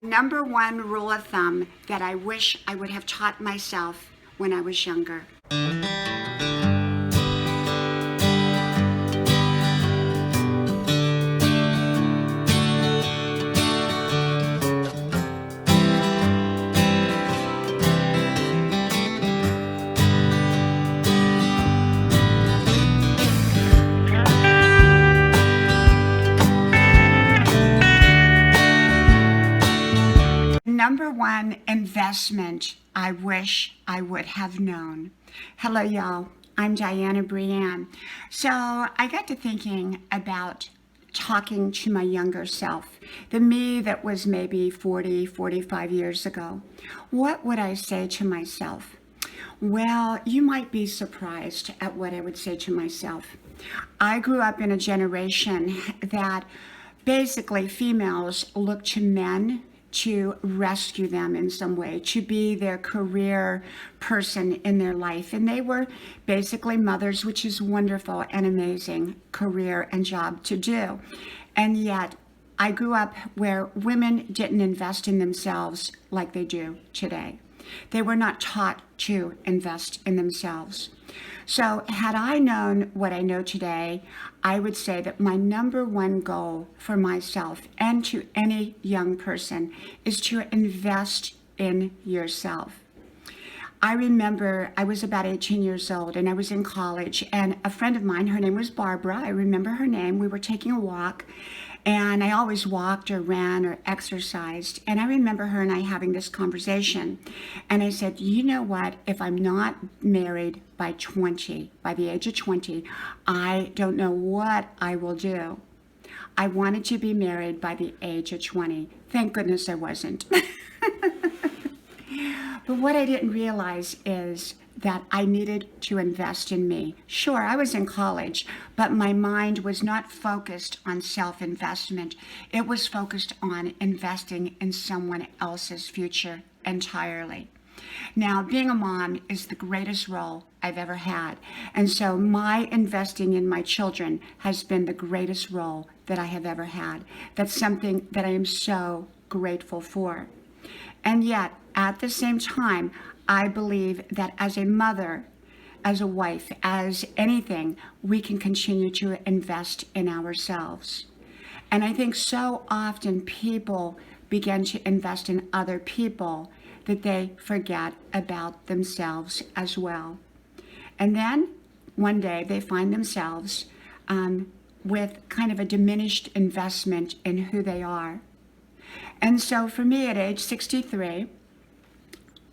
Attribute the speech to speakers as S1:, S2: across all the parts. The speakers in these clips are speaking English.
S1: Number one rule of thumb that I wish I would have taught myself when I was younger. Number one investment I wish I would have known. Hello, y'all. I'm Diana Brienne. So I got to thinking about talking to my younger self, the me that was maybe 40, 45 years ago. What would I say to myself? Well, you might be surprised at what I would say to myself. I grew up in a generation that basically females look to men to rescue them in some way, to be their career person in their life. And they were basically mothers, which is wonderful and amazing career and job to do. And yet, I grew up where women didn't invest in themselves like they do today. They were not taught to invest in themselves. So had I known what I know today, I would say that my number one goal for myself and to any young person is to invest in yourself. I remember I was about 18 years old and I was in college, and a friend of mine, her name was Barbara, I remember her name, we were taking a walk, and I always walked or ran or exercised. And I remember her and I having this conversation. And I said, you know what? If I'm not married by the age of 20, I don't know what I will do. I wanted to be married by the age of 20. Thank goodness I wasn't. But what I didn't realize is that I needed to invest in me. Sure, I was in college, but my mind was not focused on self-investment. It was focused on investing in someone else's future entirely. Now, being a mom is the greatest role I've ever had. And so my investing in my children has been the greatest role that I have ever had. That's something that I am so grateful for. And yet, at the same time, I believe that as a mother, as a wife, as anything, we can continue to invest in ourselves. And I think so often people begin to invest in other people that they forget about themselves as well. And then one day they find themselves with kind of a diminished investment in who they are. And so for me at age 63,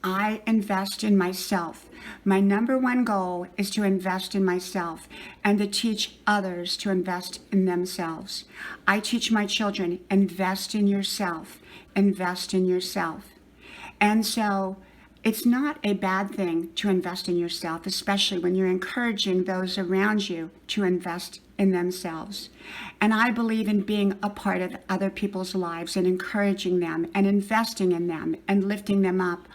S1: I invest in myself. My number one goal is to invest in myself and to teach others to invest in themselves. I teach my children, invest in yourself, invest in yourself. And so it's not a bad thing to invest in yourself, especially when you're encouraging those around you to invest in themselves. And I believe in being a part of other people's lives and encouraging them and investing in them and lifting them up,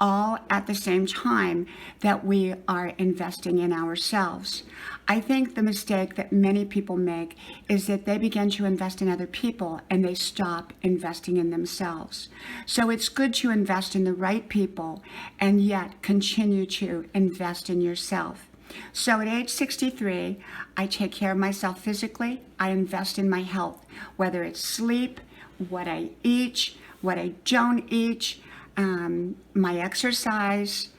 S1: all at the same time that we are investing in ourselves. I think the mistake that many people make is that they begin to invest in other people and they stop investing in themselves. So it's good to invest in the right people and yet continue to invest in yourself. So at age 63, I take care of myself physically. I invest in my health, whether it's sleep, what I eat, what I don't eat, my exercise,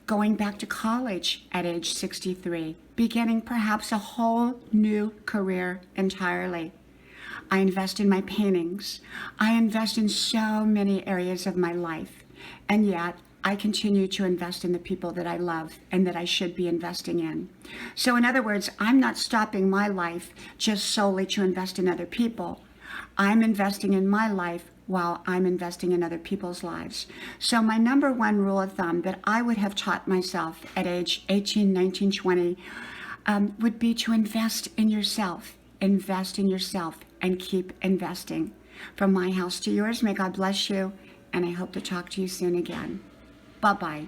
S1: going back to college at age 63, beginning perhaps a whole new career entirely. I invest in my paintings. I invest in so many areas of my life. And yet, I continue to invest in the people that I love and that I should be investing in. So in other words, I'm not stopping my life just solely to invest in other people. I'm investing in my life while I'm investing in other people's lives. So my number one rule of thumb that I would have taught myself at age 18, 19, 20 would be to invest in yourself, and keep investing. From my house to yours, may God bless you, and I hope to talk to you soon again. Bye-bye.